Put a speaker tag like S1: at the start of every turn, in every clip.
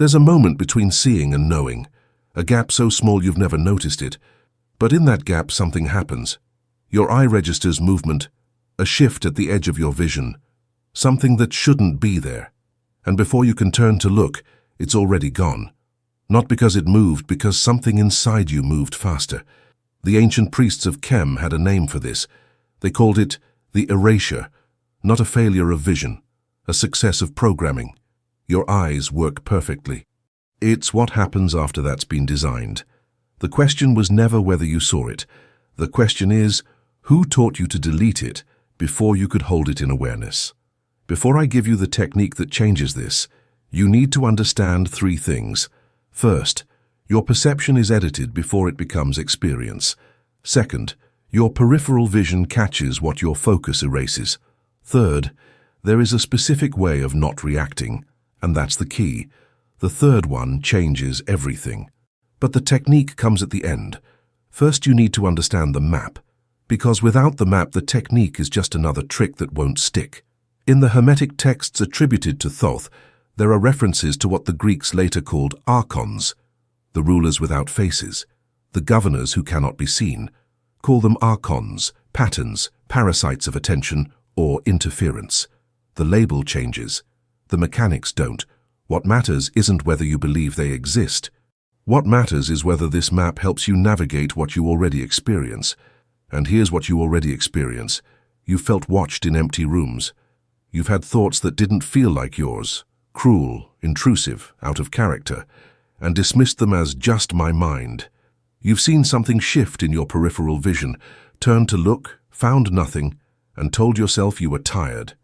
S1: There's a moment between seeing and knowing, a gap so small you've never noticed it. But in that gap something happens. Your eye registers movement, a shift at the edge of your vision, something that shouldn't be there. And before you can turn to look, it's already gone. Not because it moved, because something inside you moved faster. The ancient priests of Chem had a name for this. They called it the erasure, not a failure of vision, a success of programming. Your eyes work perfectly. It's what happens after that's been designed. The question was never whether you saw it. The question is, who taught you to delete it before you could hold it in awareness? Before I give you the technique that changes this, you need to understand three things. First, your perception is edited before it becomes experience. Second, your peripheral vision catches what your focus erases. Third, there is a specific way of not reacting, and that's the key. The third one changes everything. But the technique comes at the end. First, you need to understand the map, because without the map, the technique is just another trick that won't stick. In the Hermetic texts attributed to Thoth, there are references to what the Greeks later called Archons, the rulers without faces, the governors who cannot be seen. Call them Archons, patterns, parasites of attention, or interference. The label changes. The mechanics don't. What matters isn't whether you believe they exist. What matters is whether this map helps you navigate what you already experience. And here's what you already experience. You've felt watched in empty rooms. You've had thoughts that didn't feel like yours, cruel, intrusive, out of character, and dismissed them as just my mind. You've seen something shift in your peripheral vision, turned to look, found nothing, and told yourself you were tired.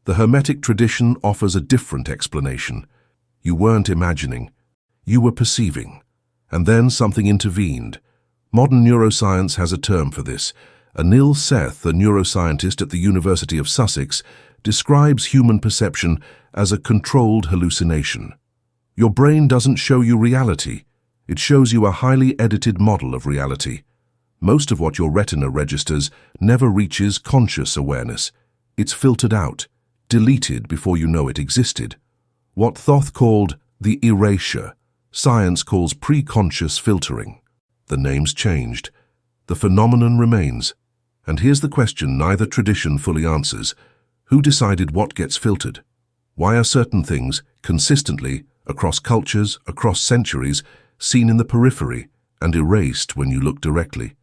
S1: The Hermetic tradition offers a different explanation. You weren't imagining. You were perceiving. And then something intervened. Modern neuroscience has a term for this. Anil Seth, a neuroscientist at the University of Sussex, describes human perception as a controlled hallucination. Your brain doesn't show you reality. It shows you a highly edited model of reality. Most of what your retina registers never reaches conscious awareness. It's filtered out, deleted before you know it existed. What Thoth called the erasure, science calls pre-conscious filtering. The name's changed. The phenomenon remains. And here's the question neither tradition fully answers. Who decided what gets filtered? Why are certain things, consistently, across cultures, across centuries, seen in the periphery and erased when you look directly?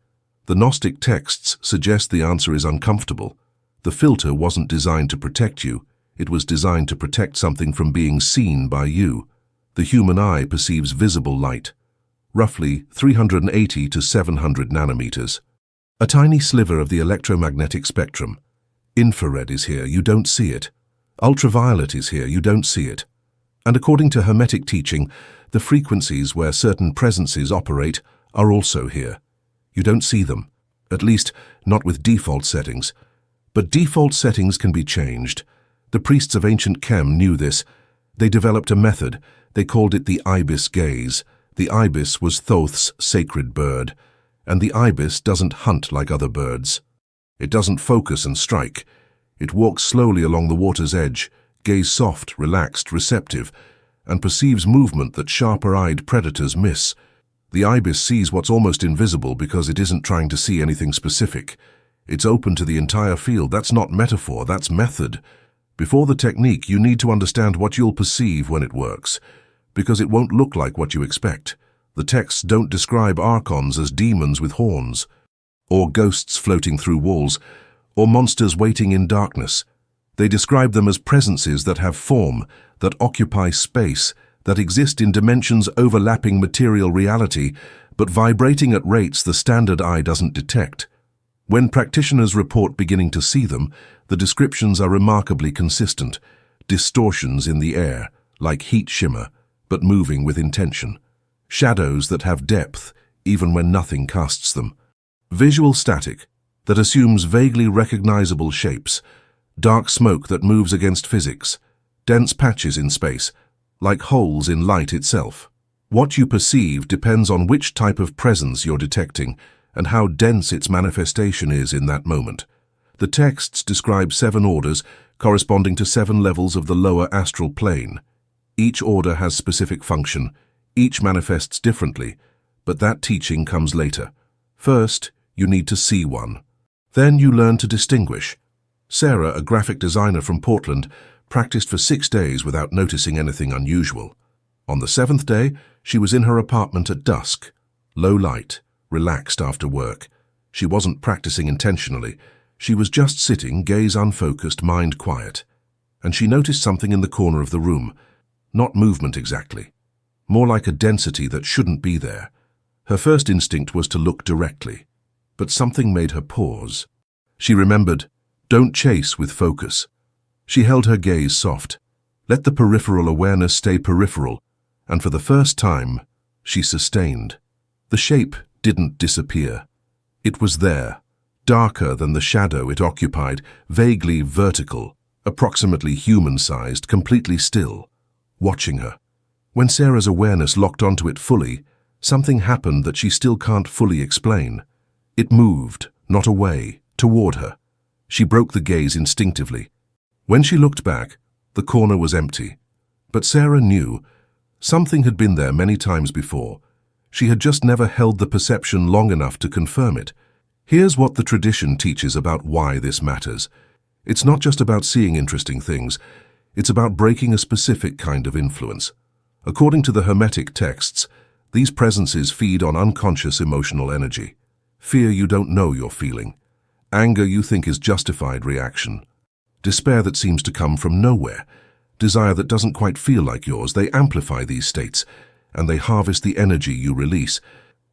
S1: The Gnostic texts suggest the answer is uncomfortable. The filter wasn't designed to protect you. It was designed to protect something from being seen by you. The human eye perceives visible light, roughly 380 to 700 nanometers. A tiny sliver of the electromagnetic spectrum. Infrared is here, you don't see it. Ultraviolet is here, you don't see it. And according to Hermetic teaching, the frequencies where certain presences operate are also here. You don't see them, at least not with default settings. But default settings can be changed. The priests of ancient Chem knew this. They developed a method. They called it the Ibis Gaze. The ibis was Thoth's sacred bird, and the ibis doesn't hunt like other birds. It doesn't focus and strike. It walks slowly along the water's edge, gaze soft, relaxed, receptive, and perceives movement that sharper-eyed predators miss. The ibis sees what's almost invisible because it isn't trying to see anything specific. It's open to the entire field. That's not metaphor, that's method. Before the technique, you need to understand what you'll perceive when it works, because it won't look like what you expect. The texts don't describe archons as demons with horns, or ghosts floating through walls, or monsters waiting in darkness. They describe them as presences that have form, that occupy space, that exist in dimensions overlapping material reality, but vibrating at rates the standard eye doesn't detect. When practitioners report beginning to see them, the descriptions are remarkably consistent. Distortions in the air, like heat shimmer, but moving with intention. Shadows that have depth, even when nothing casts them. Visual static, that assumes vaguely recognizable shapes. Dark smoke that moves against physics. Dense patches in space, like holes in light itself. What you perceive depends on which type of presence you're detecting and how dense its manifestation is in that moment. The texts describe 7 orders corresponding to 7 levels of the lower astral plane. Each order has specific function, each manifests differently, but that teaching comes later. First, you need to see one. Then you learn to distinguish. Sarah, a graphic designer from Portland, practiced for 6 days without noticing anything unusual. On the 7th day, she was in her apartment at dusk, low light, relaxed after work. She wasn't practicing intentionally. She was just sitting, gaze unfocused, mind quiet. And she noticed something in the corner of the room. Not movement exactly. More like a density that shouldn't be there. Her first instinct was to look directly. But something made her pause. She remembered, don't chase with focus. She held her gaze soft. Let the peripheral awareness stay peripheral. And for the first time, she sustained. The shape didn't disappear. It was there, darker than the shadow it occupied, vaguely vertical, approximately human-sized, completely still, watching her. When Sarah's awareness locked onto it fully, something happened that she still can't fully explain. It moved, not away, toward her. She broke the gaze instinctively. When she looked back, the corner was empty. But Sarah knew something had been there many times before. She had just never held the perception long enough to confirm it. Here's what the tradition teaches about why this matters. It's not just about seeing interesting things. It's about breaking a specific kind of influence. According to the Hermetic texts, these presences feed on unconscious emotional energy. Fear you don't know you're feeling. Anger you think is justified reaction. Despair that seems to come from nowhere. Desire that doesn't quite feel like yours. They amplify these states, and they harvest the energy you release.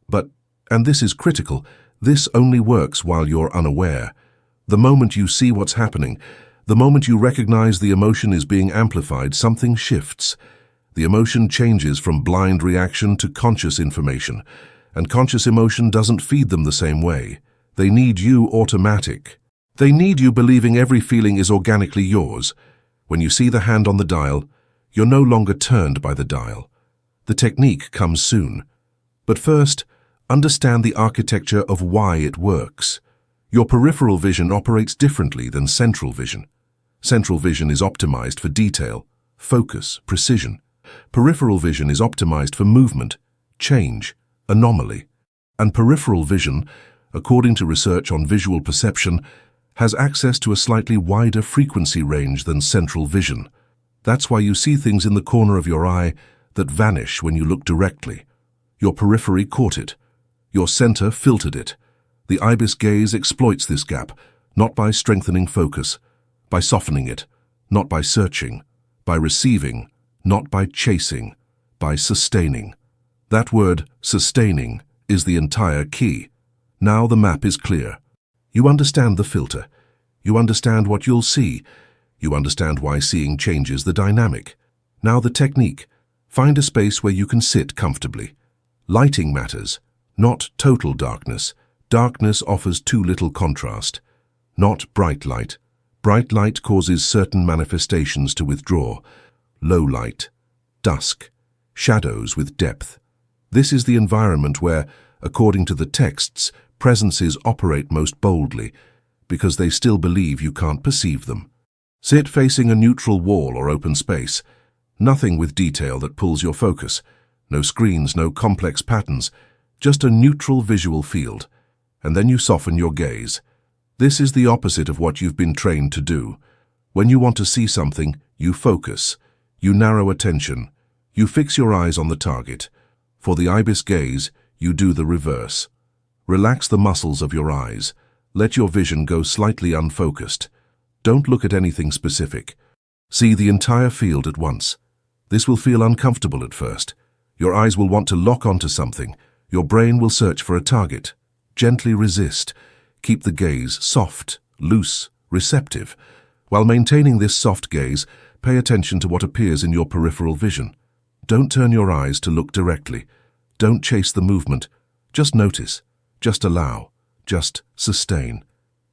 S1: But, and this is critical, this only works while you're unaware. The moment you see what's happening, the moment you recognize the emotion is being amplified, something shifts. The emotion changes from blind reaction to conscious information, and conscious emotion doesn't feed them the same way. They need you automatic. They need you believing every feeling is organically yours. When you see the hand on the dial, you're no longer turned by the dial. The technique comes soon. But first, understand the architecture of why it works. Your peripheral vision operates differently than central vision. Central vision is optimized for detail, focus, precision. Peripheral vision is optimized for movement, change, anomaly. And peripheral vision, according to research on visual perception, has access to a slightly wider frequency range than central vision. That's why you see things in the corner of your eye that vanish when you look directly. Your periphery caught it. Your center filtered it. The Ibis Gaze exploits this gap, not by strengthening focus, by softening it, not by searching, by receiving, not by chasing, by sustaining. That word, sustaining, is the entire key. Now the map is clear. You understand the filter. You understand what you'll see. You understand why seeing changes the dynamic. Now the technique. Find a space where you can sit comfortably. Lighting matters, not total darkness. Darkness offers too little contrast. Not bright light. Bright light causes certain manifestations to withdraw. Low light. Dusk. Shadows with depth. This is the environment where, according to the texts, presences operate most boldly, because they still believe you can't perceive them. Sit facing a neutral wall or open space. Nothing with detail that pulls your focus. No screens, no complex patterns. Just a neutral visual field. And then you soften your gaze. This is the opposite of what you've been trained to do. When you want to see something, you focus. You narrow attention. You fix your eyes on the target. For the Ibis Gaze, you do the reverse. Relax the muscles of your eyes. Let your vision go slightly unfocused. Don't look at anything specific. See the entire field at once. This will feel uncomfortable at first. Your eyes will want to lock onto something. Your brain will search for a target. Gently resist. Keep the gaze soft, loose, receptive. While maintaining this soft gaze, pay attention to what appears in your peripheral vision. Don't turn your eyes to look directly. Don't chase the movement. Just notice. Just allow. Just sustain.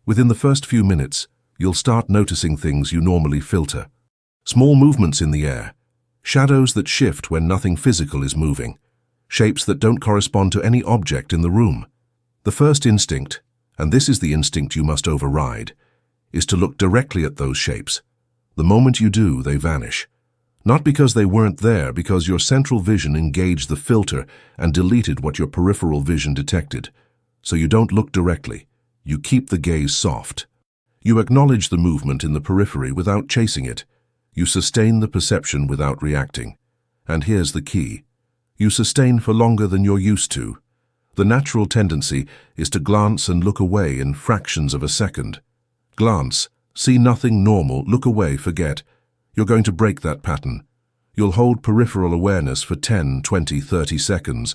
S1: Within the first few minutes, you'll start noticing things you normally filter. Small movements in the air. Shadows that shift when nothing physical is moving. Shapes that don't correspond to any object in the room. The first instinct, and this is the instinct you must override, is to look directly at those shapes. The moment you do, they vanish. Not because they weren't there, because your central vision engaged the filter and deleted what your peripheral vision detected. So you don't look directly. You keep the gaze soft. You acknowledge the movement in the periphery without chasing it. You sustain the perception without reacting. And here's the key. You sustain for longer than you're used to. The natural tendency is to glance and look away in fractions of a second. Glance, see nothing normal, look away, forget. You're going to break that pattern. You'll hold peripheral awareness for 10, 20, 30 seconds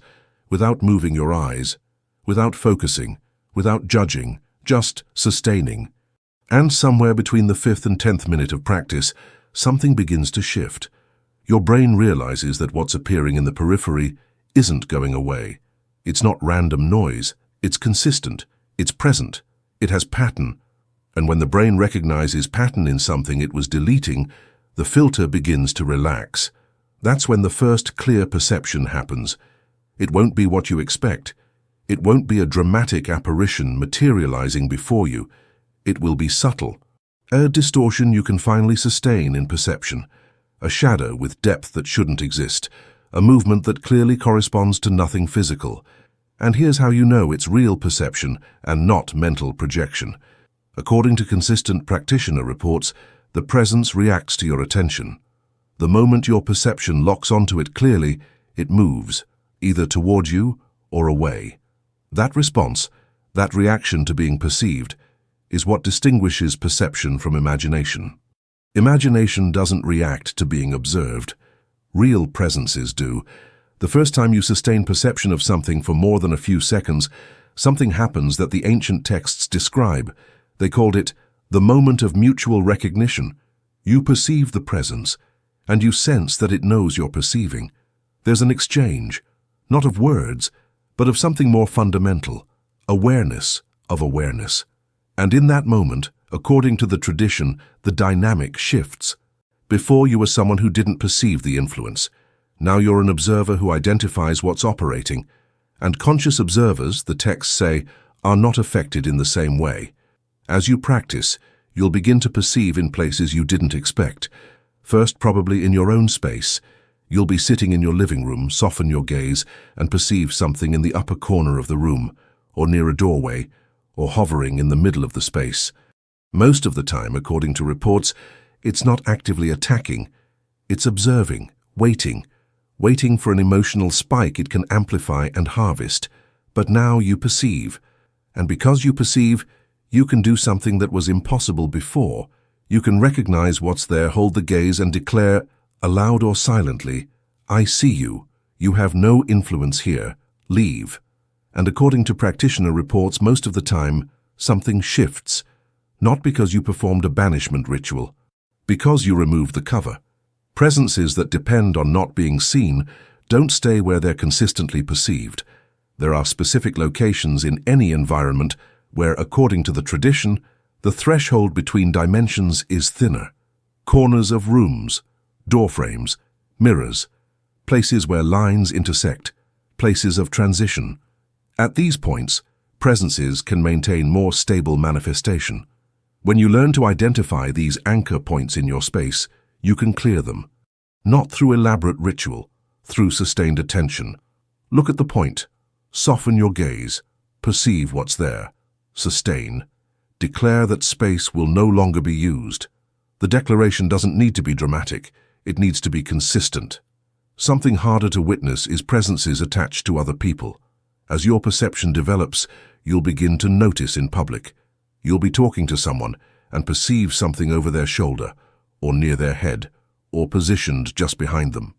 S1: without moving your eyes, without focusing, without judging, just sustaining. And somewhere between the 5th and 10th minute of practice, something begins to shift. Your brain realizes that what's appearing in the periphery isn't going away. It's not random noise. It's consistent. It's present. It has pattern. And when the brain recognizes pattern in something it was deleting, the filter begins to relax. That's when the first clear perception happens. It won't be what you expect. It won't be a dramatic apparition materializing before you. It will be subtle. A distortion you can finally sustain in perception. A shadow with depth that shouldn't exist. A movement that clearly corresponds to nothing physical. And here's how you know it's real perception and not mental projection. According to consistent practitioner reports, the presence reacts to your attention. The moment your perception locks onto it clearly, it moves, either toward you or away. That response, that reaction to being perceived, is what distinguishes perception from imagination. Imagination doesn't react to being observed. Real presences do. The first time you sustain perception of something for more than a few seconds, something happens that the ancient texts describe. They called it the moment of mutual recognition. You perceive the presence, and you sense that it knows you're perceiving. There's an exchange, not of words, but of something more fundamental, awareness of awareness. And in that moment, according to the tradition, the dynamic shifts. Before you were someone who didn't perceive the influence. Now you're an observer who identifies what's operating. And conscious observers, the texts say, are not affected in the same way. As you practice, you'll begin to perceive in places you didn't expect. First, probably in your own space. You'll be sitting in your living room, soften your gaze, and perceive something in the upper corner of the room, or near a doorway, or hovering in the middle of the space. Most of the time, according to reports, it's not actively attacking. It's observing, waiting for an emotional spike it can amplify and harvest. But now you perceive. And because you perceive, you can do something that was impossible before. You can recognize what's there, hold the gaze, and declare, aloud or silently, I see you. You have no influence here. Leave. And according to practitioner reports, most of the time, something shifts. Not because you performed a banishment ritual, because you removed the cover. Presences that depend on not being seen don't stay where they're consistently perceived. There are specific locations in any environment where, according to the tradition, the threshold between dimensions is thinner. Corners of rooms, doorframes, mirrors, places where lines intersect, places of transition. At these points, presences can maintain more stable manifestation. When you learn to identify these anchor points in your space, you can clear them. Not through elaborate ritual, through sustained attention. Look at the point. Soften your gaze. Perceive what's there. Sustain. Declare that space will no longer be used. The declaration doesn't need to be dramatic. It needs to be consistent. Something harder to witness is presences attached to other people. As your perception develops, you'll begin to notice in public. You'll be talking to someone and perceive something over their shoulder, or near their head, or positioned just behind them.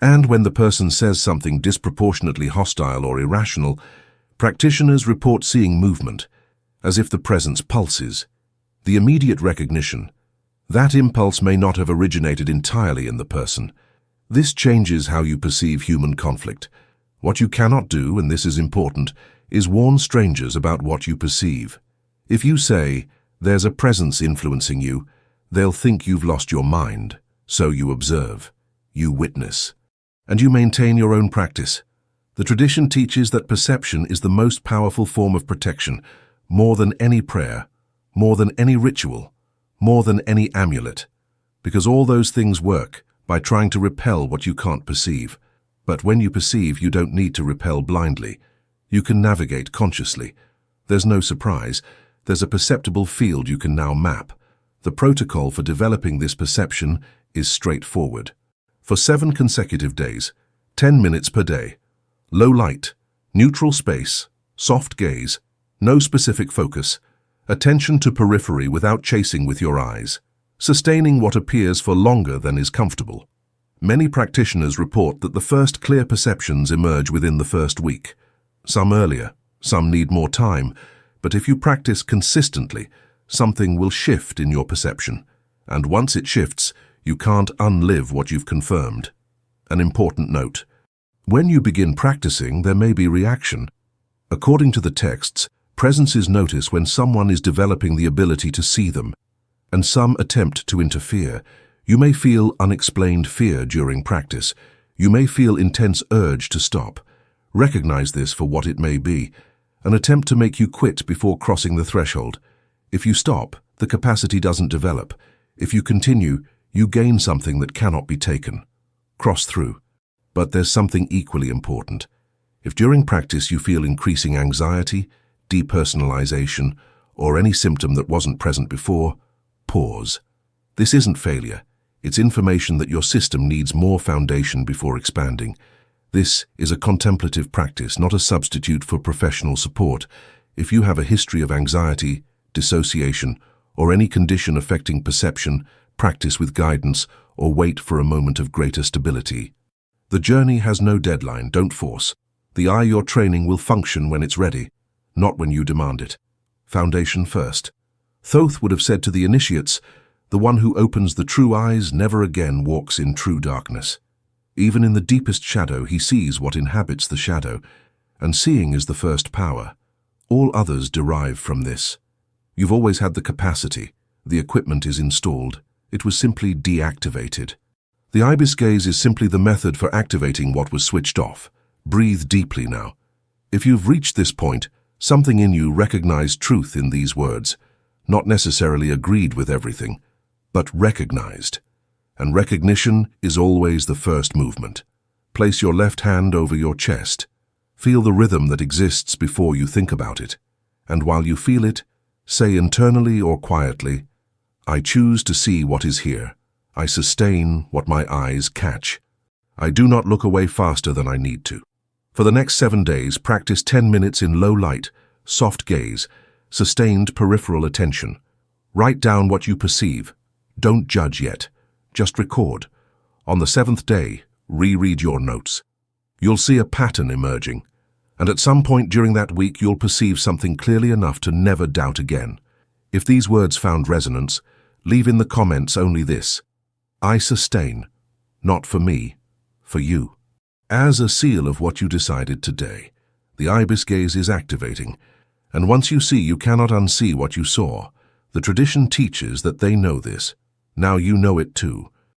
S1: And when the person says something disproportionately hostile or irrational, practitioners report seeing movement, as if the presence pulses. The immediate recognition. That impulse may not have originated entirely in the person. This changes how you perceive human conflict. What you cannot do, and this is important, is warn strangers about what you perceive. If you say, there's a presence influencing you, they'll think you've lost your mind. So you observe, you witness, and you maintain your own practice. The tradition teaches that perception is the most powerful form of protection, more than any prayer, more than any ritual, more than any amulet, because all those things work, by trying to repel what you can't perceive. But when you perceive, you don't need to repel blindly. You can navigate consciously. There's no surprise. There's a perceptible field you can now map. The protocol for developing this perception is straightforward. For 7 consecutive days, 10 minutes per day. Low light, neutral space, soft gaze, no specific focus. Attention to periphery without chasing with your eyes. Sustaining what appears for longer than is comfortable. Many practitioners report that the first clear perceptions emerge within the first week. Some earlier, some need more time, but if you practice consistently, something will shift in your perception. And once it shifts, you can't unlive what you've confirmed. An important note. When you begin practicing, there may be reaction. According to the texts, presence is noticed when someone is developing the ability to see them, and some attempt to interfere. You may feel unexplained fear during practice. You may feel intense urge to stop. Recognize this for what it may be, an attempt to make you quit before crossing the threshold. If you stop, the capacity doesn't develop. If you continue, you gain something that cannot be taken. Cross through. But there's something equally important. If during practice you feel increasing anxiety, depersonalization, or any symptom that wasn't present before, pause. This isn't failure. It's information that your system needs more foundation before expanding. This is a contemplative practice, not a substitute for professional support. If you have a history of anxiety, dissociation, or any condition affecting perception, practice with guidance or wait for a moment of greater stability. The journey has no deadline, don't force. The eye you're training will function when it's ready, not when you demand it. Foundation first. Thoth would have said to the initiates, "The one who opens the true eyes never again walks in true darkness." Even in the deepest shadow, he sees what inhabits the shadow, and seeing is the first power. All others derive from this. You've always had the capacity. The equipment is installed. It was simply deactivated. The Ibis Gaze is simply the method for activating what was switched off. Breathe deeply now. If you've reached this point, something in you recognized truth in these words. Not necessarily agreed with everything, but recognized. And recognition is always the first movement. Place your left hand over your chest. Feel the rhythm that exists before you think about it. And while you feel it, say internally or quietly, "I choose to see what is here. I sustain what my eyes catch. I do not look away faster than I need to." For the next 7 days, practice 10 minutes in low light, soft gaze, sustained peripheral attention. Write down what you perceive. Don't judge yet. Just record. On the 7th day, reread your notes. You'll see a pattern emerging, and at some point during that week you'll perceive something clearly enough to never doubt again. If these words found resonance, leave in the comments only this: "I sustain, not for me, for you." As a seal of what you decided today, the Ibis Gaze is activating, and once you see, you cannot unsee what you saw. The tradition teaches that they know this. Now you know it too.